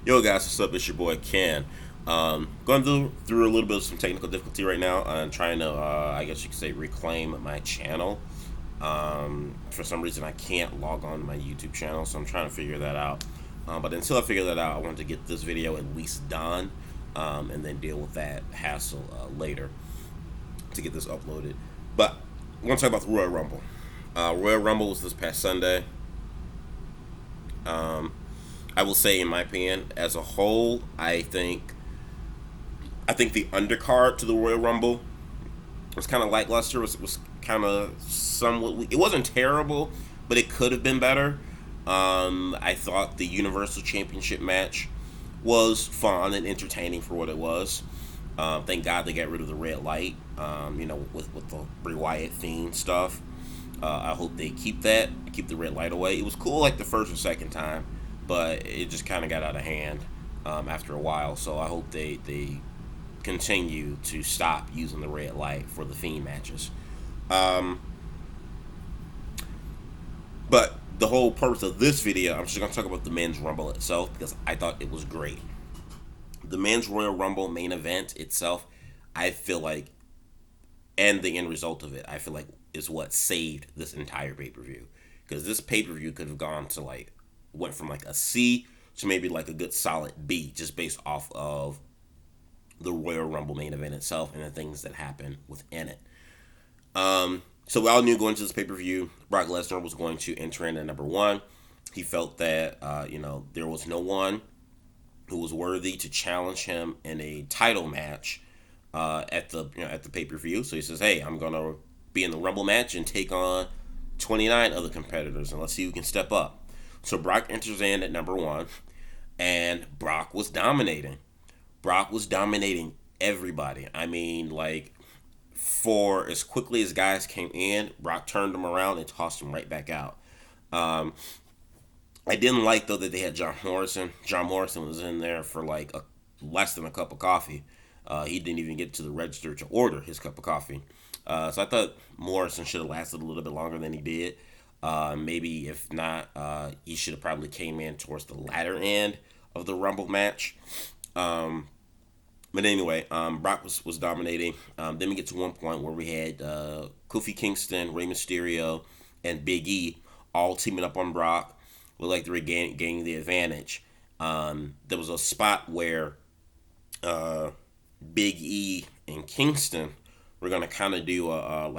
Yo guys, what's up? It's your boy Ken. Going through a little bit of some technical difficulty right now. I'm trying to, I guess you could say, reclaim my channel. For some reason, I can't log on to my YouTube channel, so I'm trying to figure that out. But until I figure that out, I want to get this video at least done, and then deal with that hassle later to get this uploaded. But I want to talk about the Royal Rumble. Royal Rumble was this past Sunday. Um, I will say, in my opinion, as a whole, I think the undercard to the Royal Rumble was kind of lackluster. Was kind of somewhat. It wasn't terrible, but it could have been better. I thought the Universal Championship match was fun and entertaining for what it was. Thank God they got rid of the red light. With the Bray Wyatt theme stuff. I hope they keep the red light away. It was cool like the first or second time, but it just kind of got out of hand after a while. So I hope they continue to stop using the red light for the theme matches. Um, but the whole purpose of this video, I'm just going to talk about the men's rumble itself because I thought it was great. The men's Royal Rumble main event itself, I feel like, and the end result of it, I feel like is what saved this entire pay per view. Because this pay per view could have gone to went from like a C to maybe like a good solid B just based off of the Royal Rumble main event itself and the things that happened within it. So we all knew going to this pay per view, Brock Lesnar was going to enter in at number one. He felt that there was no one who was worthy to challenge him in a title match at the pay per view. So he says, "Hey, I'm gonna be in the Rumble match and take on 29 other competitors, and let's see who can step up." So Brock enters in at number one, and Brock was dominating. Brock was dominating everybody. I mean, like, for as quickly as guys came in, Brock turned them around and tossed them right back out. Um, I didn't like though that they had John Morrison. John Morrison was in there for less than a cup of coffee. He didn't even get to the register to order his cup of coffee. So I thought Morrison should have lasted a little bit longer than he did. Maybe if not, he should have probably came in towards the latter end of the Rumble match. Um, but anyway, Brock was dominating. Then we get to one point where we had Kofi Kingston, Rey Mysterio, and Big E all teaming up on Brock. Looked like they were gaining the advantage. There was a spot where uh, Big E and Kingston were gonna kind of do a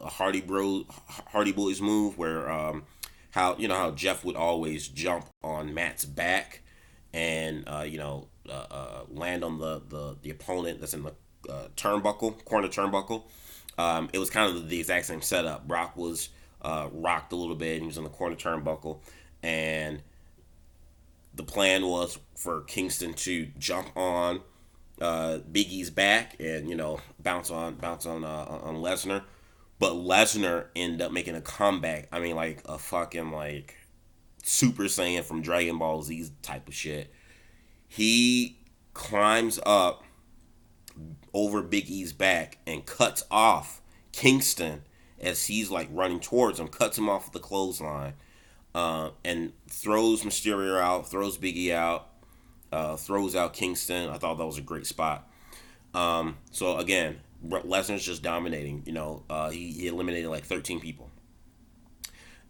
Hardy Boys move where how Jeff would always jump on Matt's back and land on the opponent that's in the corner turnbuckle. It was kind of the exact same setup. Brock was rocked a little bit and he was in the corner turnbuckle, and the plan was for Kingston to jump on Big E's back and bounce on Lesnar, but Lesnar ended up making a comeback. I mean, like a fucking like Super Saiyan from Dragon Ball Z type of shit. He climbs up over Big E's back and cuts off Kingston as he's like running towards him, cuts him off with the clothesline, and throws Mysterio out, throws Big E out, throws out Kingston. I thought that was a great spot. So again, Lesnar's just dominating. He eliminated like 13 people,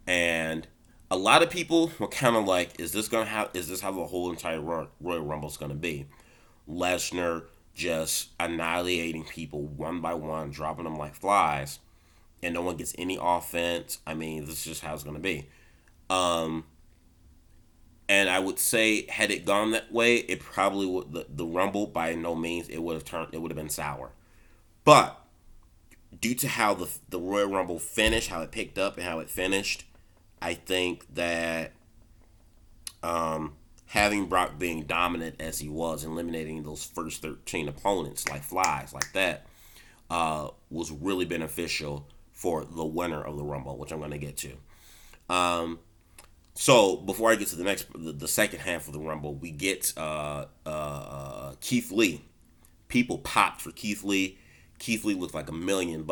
and a lot of people were kind of like, Is this how the whole entire Royal Rumble is going to be?" Lesnar just annihilating people one by one, dropping them like flies, and no one gets any offense. I mean, this is just how it's going to be. Um, and I would say, had it gone that way, it probably would. The Rumble, by no means, it would have turned. It would have been sour. But due to how the Royal Rumble finished, how it picked up, and how it finished, I think that having Brock being dominant as he was, eliminating those first 13 opponents like flies, like that, was really beneficial for the winner of the Rumble, which I'm going to get to. Um, So before I get to the second half of the Rumble, we get Keith Lee. People popped for Keith Lee. Keith Lee looked like $1 million.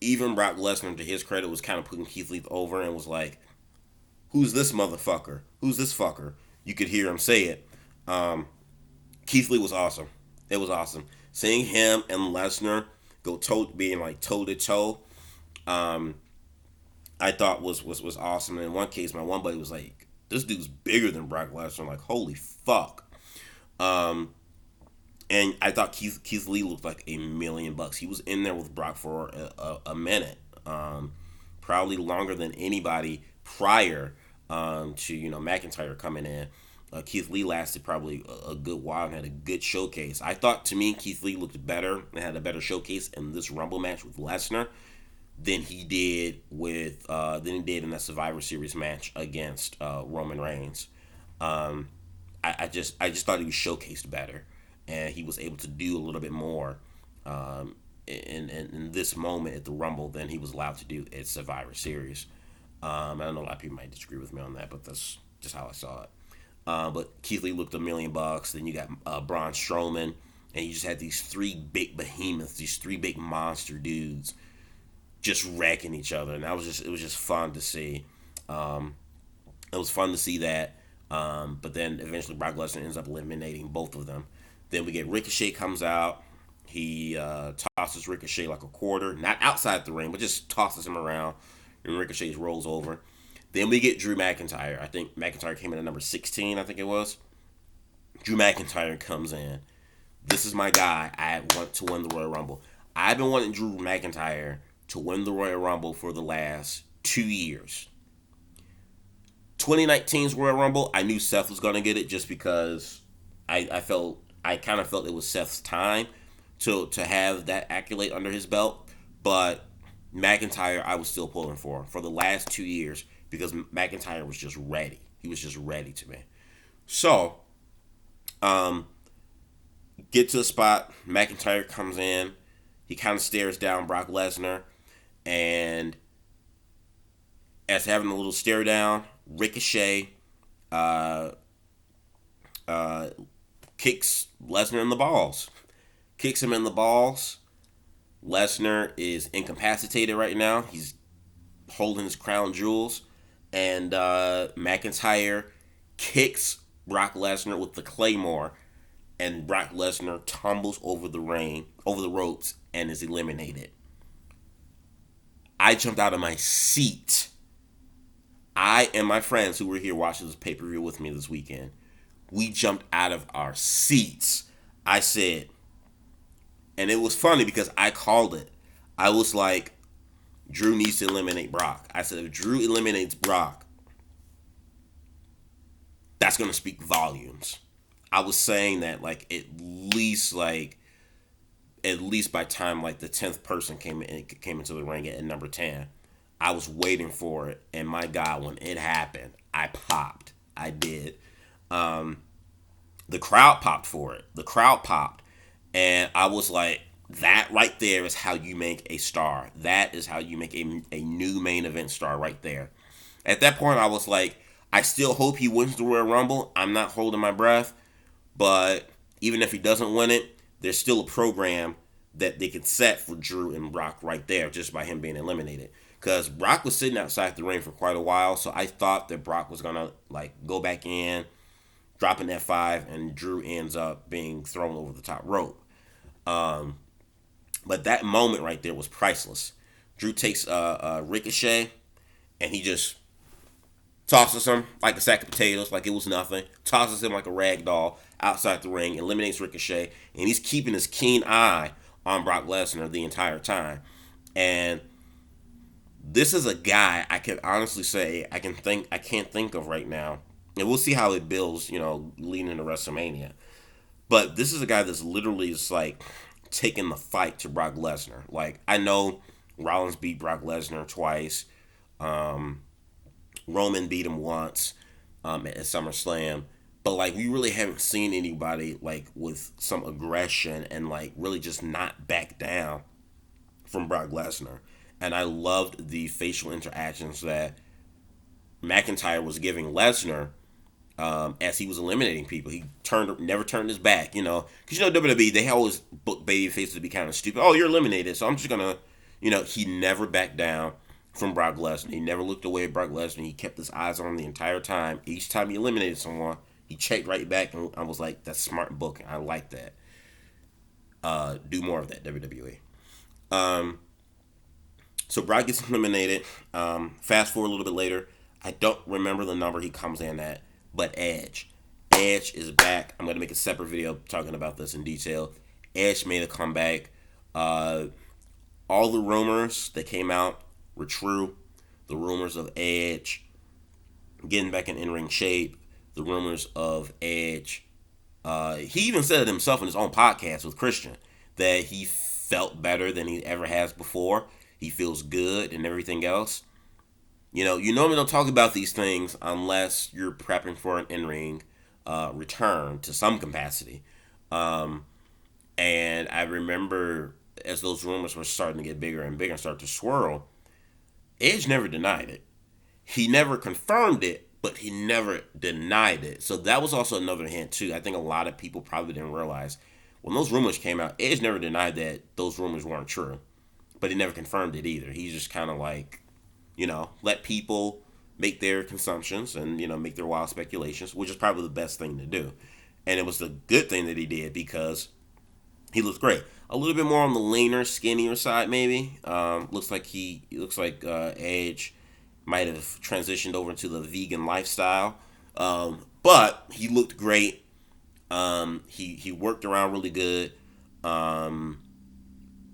Even Brock Lesnar, to his credit, was kind of putting Keith Lee over and was like, "Who's this motherfucker? Who's this fucker?" You could hear him say it. Keith Lee was awesome. It was awesome seeing him and Lesnar being like toe to toe. I thought was awesome. And in one case, my one buddy was like, "This dude's bigger than Brock Lesnar." I'm like, "Holy fuck!" Um, and I thought Keith Lee looked like $1,000,000. He was in there with Brock for a minute, probably longer than anybody prior to McIntyre coming in. Keith Lee lasted probably a good while and had a good showcase. I thought, to me, Keith Lee looked better and had a better showcase in this Rumble match with Lesnar than he did in that Survivor Series match against Roman Reigns. Um, I just thought he was showcased better, and he was able to do a little bit more in this moment at the Rumble than he was allowed to do at Survivor Series. I know a lot of people might disagree with me on that, but that's just how I saw it. But Keith Lee looked $1,000,000. Then you got Braun Strowman, and you just had these three big behemoths, these three big monster dudes, just wrecking each other, and it was just fun to see. Um, it was fun to see that. But then eventually Brock Lesnar ends up eliminating both of them. Then we get Ricochet comes out. He tosses Ricochet like a quarter, not outside the ring, but just tosses him around, and Ricochet rolls over. Then we get Drew McIntyre. I think McIntyre came in at number 16, I think it was. Drew McIntyre comes in. This is my guy. I want to win the Royal Rumble. I've been wanting Drew McIntyre to win the Royal Rumble for the last 2 years. 2019's Royal Rumble, I knew Seth was gonna get it just because I kind of felt it was Seth's time to have that accolade under his belt. But McIntyre, I was still pulling for the last 2 years because McIntyre was just ready. He was just ready to me. So, um, get to the spot. McIntyre comes in. He kind of stares down Brock Lesnar, and as having a little stare down, Ricochet uh, uh, kicks Lesnar in the balls. Kicks him in the balls. Lesnar is incapacitated right now. He's holding his crown jewels. And McIntyre kicks Brock Lesnar with the Claymore. And Brock Lesnar tumbles over the ropes, and is eliminated. I jumped out of my seat. I and my friends who were here watching this pay per view with me this weekend, we jumped out of our seats. I said, and it was funny because I called it. I was like, Drew needs to eliminate Brock. I said, if Drew eliminates Brock, that's going to speak volumes. I was saying that at least by time like the 10th person came into the ring at number 10, I was waiting for it, and my God, when it happened, I popped. I did. Um, the crowd popped for it. The crowd popped, and I was like, that right there is how you make a star. That is how you make a new main event star right there. At that point, I was like, I still hope he wins the Royal Rumble. I'm not holding my breath, but even if he doesn't win it, there's still a program that they could set for Drew and Brock right there just by him being eliminated. Because Brock was sitting outside the ring for quite a while, so I thought that Brock was gonna like go back in, drop an F5, and Drew ends up being thrown over the top rope. Um, but that moment right there was priceless. Drew takes Ricochet, and he just tosses him like a sack of potatoes, like it was nothing. Tosses him like a rag doll outside the ring, eliminates Ricochet, and he's keeping his keen eye on Brock Lesnar the entire time. And this is a guy I can honestly say I can't think of right now. And we'll see how it builds, leading into WrestleMania. But this is a guy that's literally just like taking the fight to Brock Lesnar. Like, I know Rollins beat Brock Lesnar twice. Um, Roman beat him once at SummerSlam. But like, we really haven't seen anybody like with some aggression and like really just not back down from Brock Lesnar. And I loved the facial interactions that McIntyre was giving Lesnar as he was eliminating people. He never turned his back, because WWE, they always book baby faces to be kind of stupid. Oh, you're eliminated, so I'm just gonna, he never backed down from Brock Lesnar. He never looked away at Brock Lesnar. He kept his eyes on him the entire time. Each time he eliminated someone, He checked right back, and I was like, "That's smart booking. I like that. Do more of that, WWE." Um, so Brock gets eliminated. Fast forward a little bit later. I don't remember the number he comes in at, but Edge. Edge is back. I'm gonna make a separate video talking about this in detail. Edge made a comeback. Uh, all the rumors that came out were true. The rumors of Edge getting back in ring shape. The rumors of Edge. He even said it himself in his own podcast with Christian that he felt better than he ever has before. He feels good and everything else. You normally don't talk about these things unless you're prepping for an in-ring return to some capacity. Um, and I remember as those rumors were starting to get bigger and bigger and start to swirl, Edge never denied it. He never confirmed it, but he never denied it. So that was also another hint too. I think a lot of people probably didn't realize when those rumors came out, Edge never denied that those rumors weren't true, but he never confirmed it either. He's just kind of like, let people make their consumptions and make their wild speculations, which is probably the best thing to do. And it was the good thing that he did because he looks great. A little bit more on the leaner, skinnier side, maybe. Looks like Edge might have transitioned over to the vegan lifestyle, but he looked great. He worked around really good.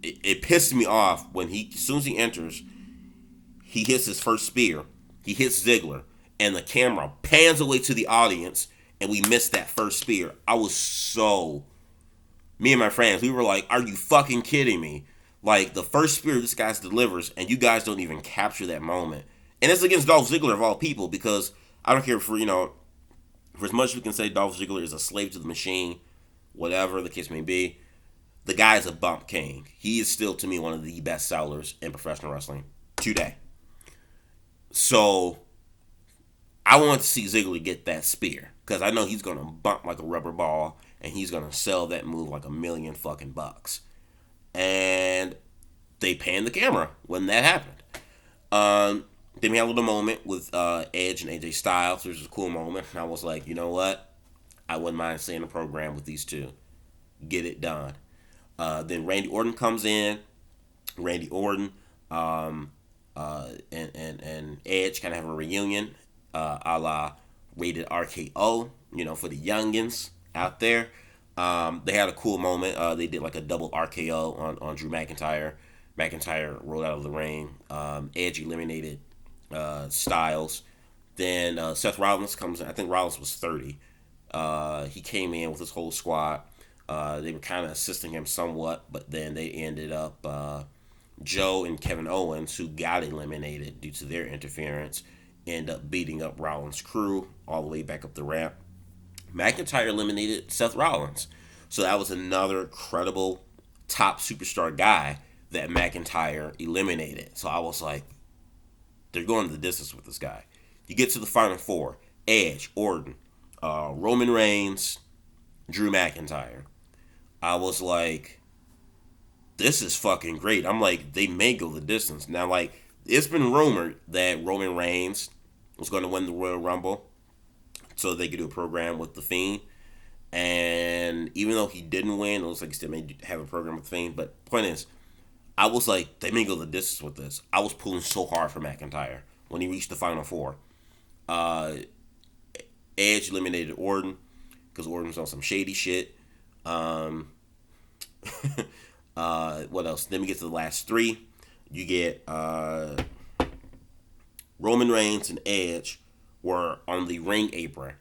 It pissed me off when as soon as he enters, he hits his first spear. He hits Ziggler, and the camera pans away to the audience, and we missed that first spear. I was so me and my friends, we were like, "Are you fucking kidding me?" Like the first spear this guy delivers, and you guys don't even capture that moment. And it's against Dolph Ziggler of all people, because I don't care for as much as we can say Dolph Ziggler is a slave to the machine, whatever the case may be. The guy is a bump king. He is still to me one of the best sellers in professional wrestling today. So I want to see Ziggler get that spear because I know he's gonna bump like a rubber ball and he's gonna sell that move like $1 million fucking. And they panned the camera when that happened. Then we had a little moment with Edge and AJ Styles, which was a cool moment. And I was like, you know what? I wouldn't mind seeing a program with these two. Get it done. Then Randy Orton comes in. Randy Orton and Edge kind of have a reunion, a la rated RKO, for the youngins out there. They had a cool moment. They did like a double RKO on Drew McIntyre. McIntyre rolled out of the ring. Edge eliminated Styles. Then Seth Rollins comes in. I think Rollins was 30. He came in with his whole squad. They were kind of assisting him somewhat, but then they ended up Joe and Kevin Owens, who got eliminated due to their interference, end up beating up Rollins' crew all the way back up the ramp. McIntyre eliminated Seth Rollins. So that was another credible top superstar guy that McIntyre eliminated. So I was like, they're going the distance with this guy. You get to the final four: Edge, Orton, Roman Reigns, Drew McIntyre. I was like, this is fucking great. I'm like, they may go the distance. Now, like, it's been rumored that Roman Reigns was going to win the Royal Rumble so they could do a program with The Fiend. And even though he didn't win, it looks like he still may have a program with The Fiend. But point is, I was like, they may go the distance with this. I was pulling so hard for McIntyre when he reached the final four. Uh, Edge eliminated Orton because Orton was on some shady shit. What else? Then we get to the last three. You get Roman Reigns and Edge were on the ring apron,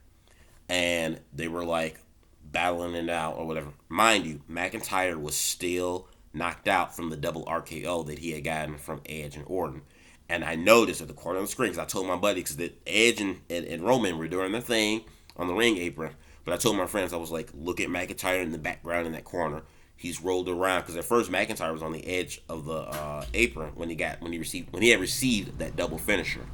and they were like battling it out or whatever. Mind you, McIntyre was still knocked out from the double RKO that he had gotten from Edge and Orton. And I noticed at the corner of the screen, because I told my buddies that Edge and Roman were doing their thing on the ring apron. But I told my friends, I was like, look at McIntyre in the background in that corner. He's rolled around because at first McIntyre was on the edge of the apron when he had received that double finisher.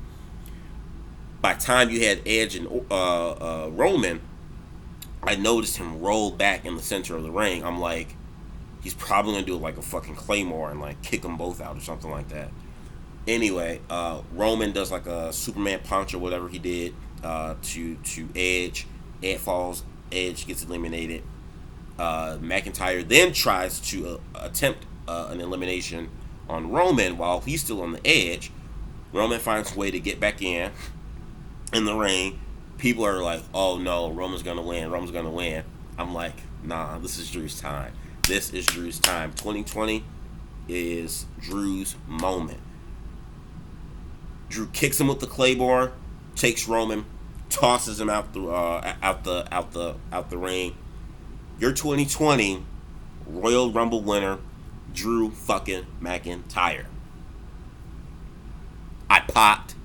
By the time you had Edge and Roman, I noticed him roll back in the center of the ring. I'm like, he's probably gonna do like a fucking claymore and like kick them both out or something like that. Anyway, Roman does like a Superman punch or whatever he did to Edge. Ed falls. Edge gets eliminated. McIntyre then tries to attempt an elimination on Roman while he's still on the edge. Roman finds a way to get back in the ring. People are like, "Oh no, Roman's gonna win. Roman's gonna win." I'm like, "Nah, this is Drew's time. This is Drew's time. 2020 is Drew's moment." Drew kicks him with the claymore, takes Roman, tosses him out the ring. Your 2020 Royal Rumble winner, Drew fucking McIntyre. I popped.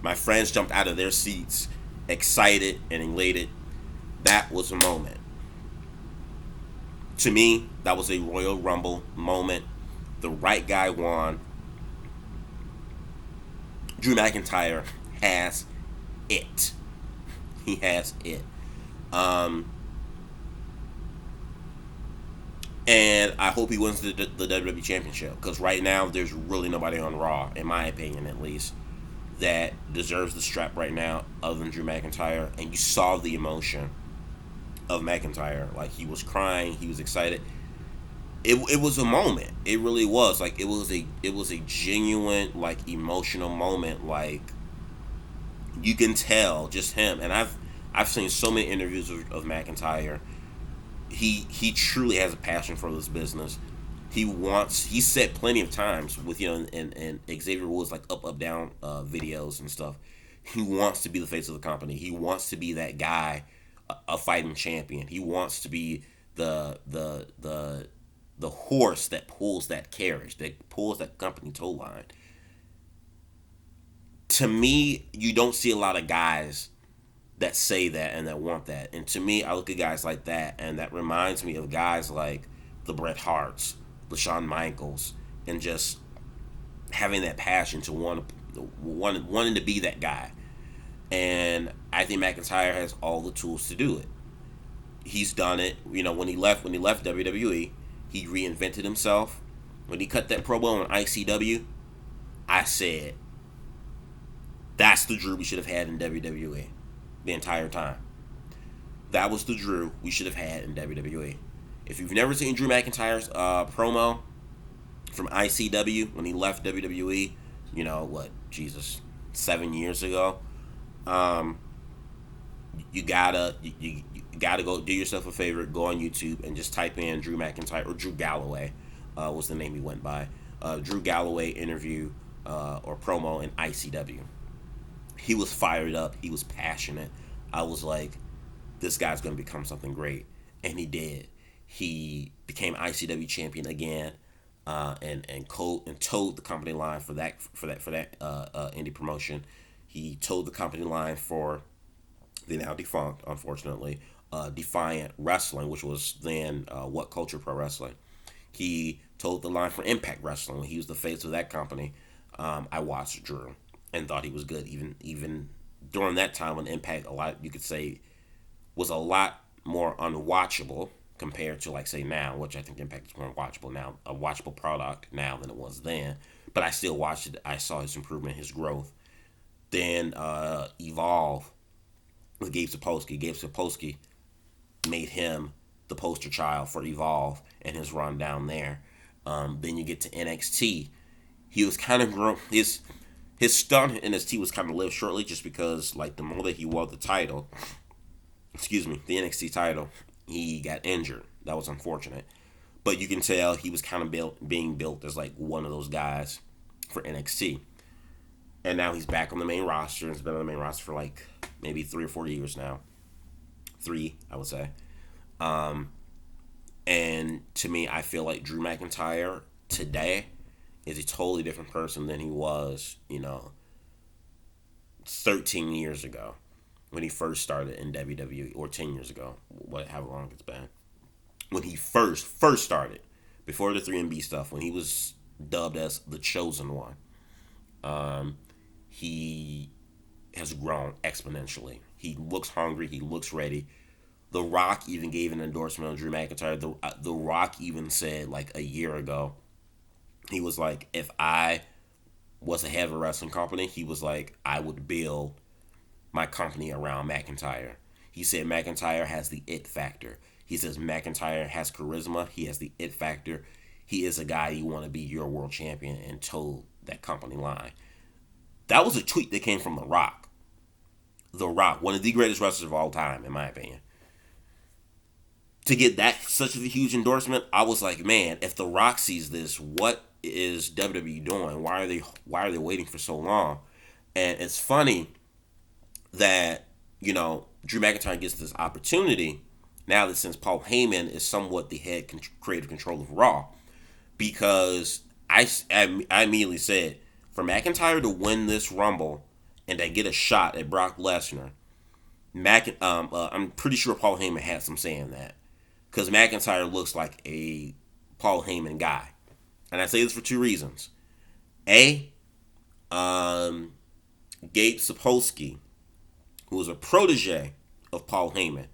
My friends jumped out of their seats, excited and elated. That was a moment. To me, that was a Royal Rumble moment. The right guy won. Drew McIntyre has it. He has it. Um, and I hope he wins the WWE Championship because right now there's really nobody on Raw, in my opinion at least, that deserves the strap right now other than Drew McIntyre. And you saw the emotion of McIntyre. Like he was crying, he was excited. It was a moment. It really was. Like it was a genuine like emotional moment. Like you can tell just him. And I've seen so many interviews of McIntyre. He truly has a passion for this business. He said plenty of times with and Xavier Woods like up down videos and stuff. He wants to be the face of the company. He wants to be that guy, a fighting champion. He wants to be the horse that pulls that carriage, that pulls that company tow line. To me, you don't see a lot of guys that say that and that want that. And to me, I look at guys like that, and that reminds me of guys like the Bret Harts, the Shawn Michaels, and just having that passion to wanting to be that guy. And I think McIntyre has all the tools to do it. He's done it. When he left WWE, he reinvented himself. When he cut that promo on ICW, I said that's the Drew we should have had in WWE the entire time. That was the Drew we should have had in WWE. If you've never seen Drew McIntyre's promo from ICW when he left WWE, Jesus, 7 years ago, um, you gotta go do yourself a favor, go on YouTube and just type in Drew McIntyre or Drew Galloway, was the name he went by. Drew Galloway interview or promo in ICW. He was fired up. He was passionate. I was like, this guy's going to become something great, and he did. He became ICW champion again, and towed the company line for that indie promotion. He towed the company line for the now defunct, unfortunately, Defiant Wrestling, which was then What Culture Pro Wrestling. He told the line for Impact Wrestling when he was the face of that company. I watched Drew and thought he was good, even during that time when Impact, a lot you could say, was a lot more unwatchable compared to like say now, which I think Impact is more watchable now, a watchable product now than it was then. But I still watched it. I saw his improvement, his growth. Then Evolve with Gabe Sapolsky. Gabe Sapolsky made him the poster child for Evolve and his run down there. Then you get to NXT. He was kind of grown. His stunt in NXT was kind of lived shortly, just because like the more that he won the title, the NXT title, he got injured. That was unfortunate. But you can tell he was kind of being built as like one of those guys for NXT. And now he's back on the main roster. He's been on the main roster for like maybe 3 or 4 years now. 3, I would say. And to me, I feel like Drew McIntyre today is a totally different person than he was, 13 years ago when he first started in WWE, or 10 years ago, however long it's been. When he first started, before the 3MB stuff, when he was dubbed as the Chosen One, he has grown exponentially. He looks hungry. He looks ready. The Rock even gave an endorsement on Drew McIntyre. The Rock even said like a year ago, he was like, if I was the head of a wrestling company, he was like, I would build my company around McIntyre. He said McIntyre has the it factor. He says McIntyre has charisma. He has the it factor. He is a guy you want to be your world champion, and told that company line. That was a tweet that came from The Rock. The Rock, one of the greatest wrestlers of all time, in my opinion. To get that such a huge endorsement, I was like, man, if The Rock sees this, what is WWE doing? Why are they waiting for so long? And it's funny that, Drew McIntyre gets this opportunity now that, since Paul Heyman is somewhat the head creative control of Raw, because I immediately said, for McIntyre to win this Rumble and then get a shot at Brock Lesnar, I'm pretty sure Paul Heyman had some say in that, because McIntyre looks like a Paul Heyman guy, and I say this for two reasons. A, Gabe Sapolsky, who is a protege of Paul Heyman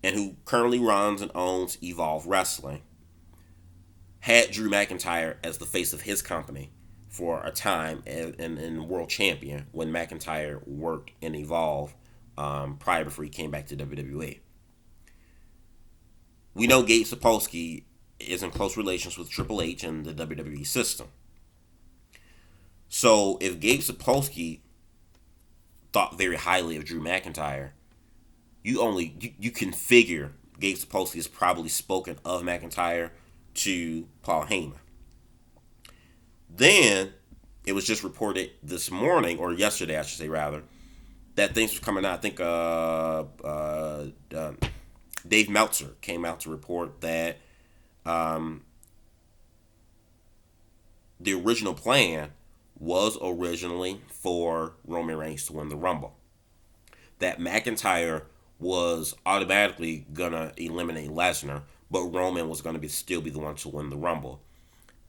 and who currently runs and owns Evolve Wrestling, had Drew McIntyre as the face of his company for a time, and world champion when McIntyre worked in Evolve prior, before he came back to WWE. We know Gabe Sapolsky is in close relations with Triple H and the WWE system. So if Gabe Sapolsky thought very highly of Drew McIntyre, you can figure Gabe Sapolsky has probably spoken of McIntyre to Paul Heyman. Then it was just reported this morning, or yesterday, I should say rather, that things were coming out. I think Dave Meltzer came out to report that the original plan was originally for Roman Reigns to win the Rumble. That McIntyre was automatically gonna eliminate Lesnar, but Roman was gonna still be the one to win the Rumble.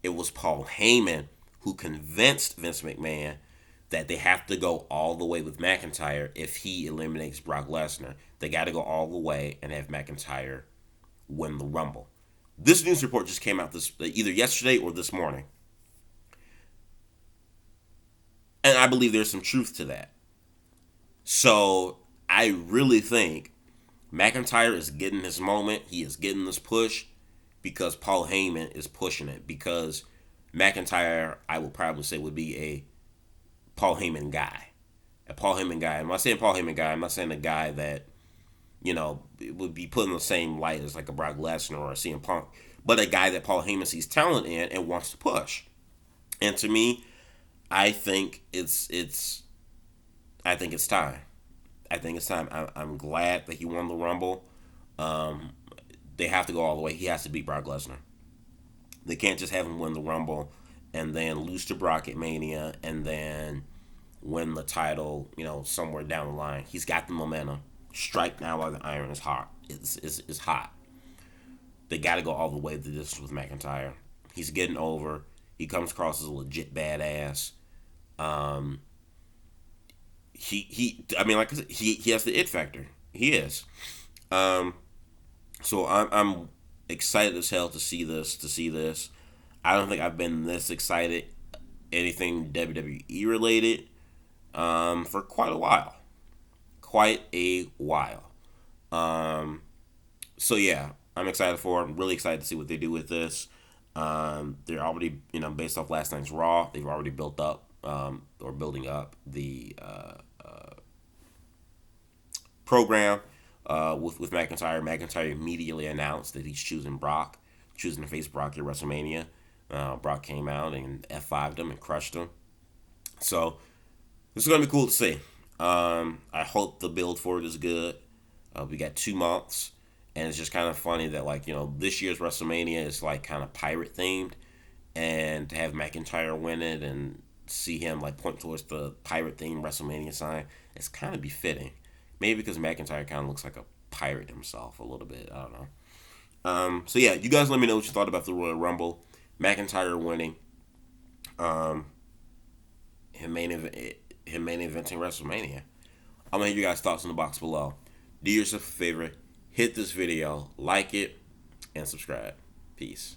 It was Paul Heyman who convinced Vince McMahon that they have to go all the way with McIntyre if he eliminates Brock Lesnar. They got to go all the way and have McIntyre win the Rumble. This news report just came out either yesterday or this morning. And I believe there's some truth to that. So I really think McIntyre is getting his moment. He is getting this push because Paul Heyman is pushing it. Because McIntyre, I would probably say, would be a Paul Heyman guy. A Paul Heyman guy. I'm not saying Paul Heyman guy. I'm not saying a guy that, would be put in the same light as like a Brock Lesnar or a CM Punk. But a guy that Paul Heyman sees talent in and wants to push. And to me, I think it's time. I think it's time. I'm glad that he won the Rumble. They have to go all the way. He has to beat Brock Lesnar. They can't just have him win the Rumble and then lose to Brock at Mania and then win the title, somewhere down the line. He's got the momentum. Strike now while the iron is hot. It's hot. They got to go all the way to this with McIntyre. He's getting over. He comes across as a legit badass. Like I said, he has the it factor. He is. So I'm excited as hell to see this. I don't think I've been this excited anything WWE related for quite a while. So yeah, I'm excited for it. I'm really excited to see what they do with this. They're already, based off last night's Raw, they've already built up or building up the program with McIntyre. McIntyre immediately announced that he's choosing to face Brock at WrestleMania. Brock came out and F5'd him and crushed him. So this is going to be cool to see. I hope the build for it is good. We got 2 months. And it's just kind of funny that, this year's WrestleMania is kind of pirate themed. And to have McIntyre win it and see him point towards the pirate themed WrestleMania sign, it's kind of befitting. Maybe because McIntyre kind of looks like a pirate himself a little bit. I don't know. So yeah, you guys let me know what you thought about the Royal Rumble. McIntyre winning. Him main eventing WrestleMania. I'm going to hear you guys' thoughts in the box below. Do yourself a favor. Hit this video. Like it. And subscribe. Peace.